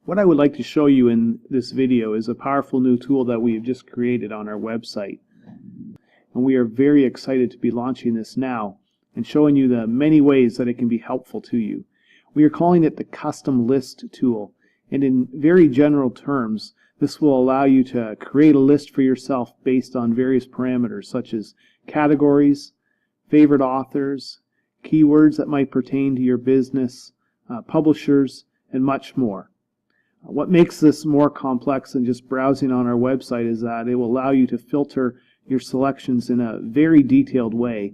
What I would like to show you in this video is a powerful new tool that we have just created on our website. And we are very excited to be launching this now and showing you the many ways that it can be helpful to you. We are calling it the Custom List tool. And in very general terms, this will allow you to create a list for yourself based on various parameters such as categories, favorite authors, keywords that might pertain to your business, publishers, and much more. What makes this more complex than just browsing on our website is that it will allow you to filter your selections in a very detailed way,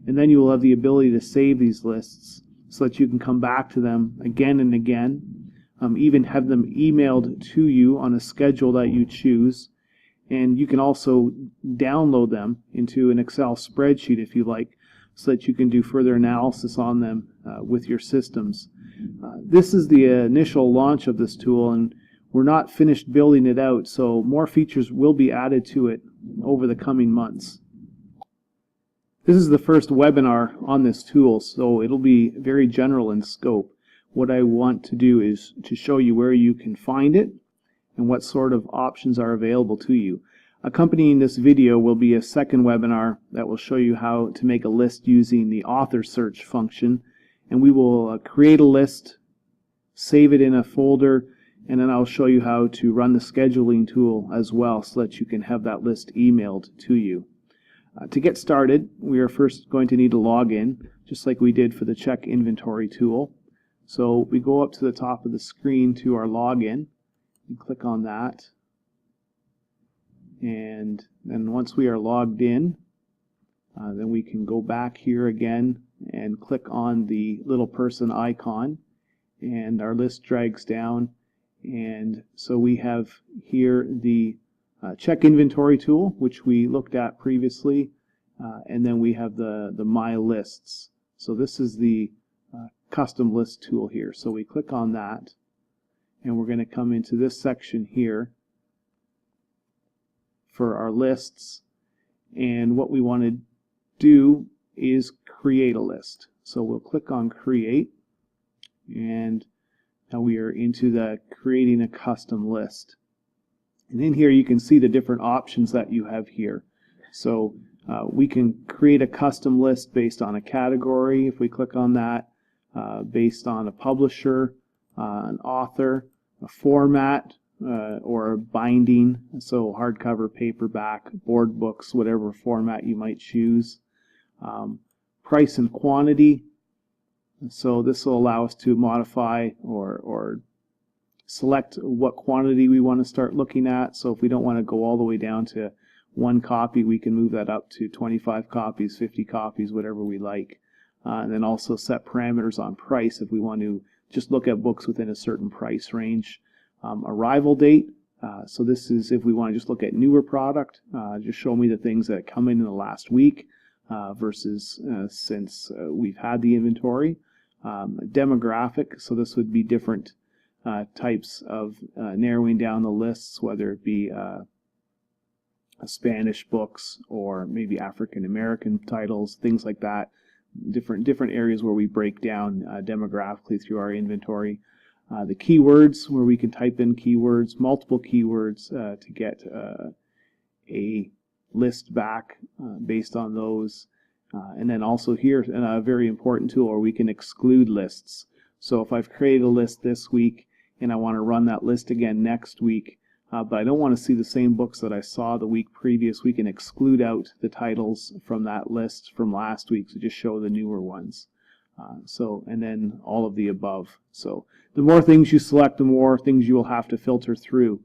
and then you will have the ability to save these lists so that you can come back to them again and again, even have them emailed to you on a schedule that you choose, and you can also download them into an Excel spreadsheet if you like, so that you can do further analysis on them with your systems. This is the initial launch of this tool, and we're not finished building it out, so more features will be added to it over the coming months. This is the first webinar on this tool, so it'll be very general in scope. What I want to do is to show you where you can find it and what sort of options are available to you. Accompanying this video will be a second webinar that will show you how to make a list using the author search function, and we will create a list, save it in a folder, and then I'll show you how to run the scheduling tool as well so that you can have that list emailed to you. To get started, we are first going to need to log in, just like we did for the check inventory tool. So we go up to the top of the screen to our login and click on that. And then once we are logged in, then we can go back here again and click on the little person icon, and our list drags down. And so we have here the check inventory tool, which we looked at previously, and then we have the My Lists. So this is the custom list tool here. So we click on that, and we're going to come into this section here for our lists, and what we want to do is create a list. So we'll click on Create, and now we are into the creating a custom list. And in here you can see the different options that you have here. So we can create a custom list based on a category if we click on that, based on a publisher, an author, a format, or a binding, so hardcover, paperback, board books, whatever format you might choose. Price and quantity, so this will allow us to modify or select what quantity we want to start looking at. So if we don't want to go all the way down to 1 copy, we can move that up to 25 copies, 50 copies, whatever we like. And then also set parameters on price if we want to just look at books within a certain price range. Arrival date, so this is if we want to just look at newer product, just show me the things that come in the last week versus since we've had the inventory. Demographic, so this would be different types of narrowing down the lists, whether it be Spanish books or maybe African American titles, things like that. Different areas where we break down demographically through our inventory. The keywords, where we can type in keywords, multiple keywords to get a list back based on those. And then also here, a very important tool where we can exclude lists. So if I've created a list this week and I want to run that list again next week, but I don't want to see the same books that I saw the week previous, we can exclude out the titles from that list from last week to just show the newer ones. And then all of the above. So the more things you select, the more things you will have to filter through.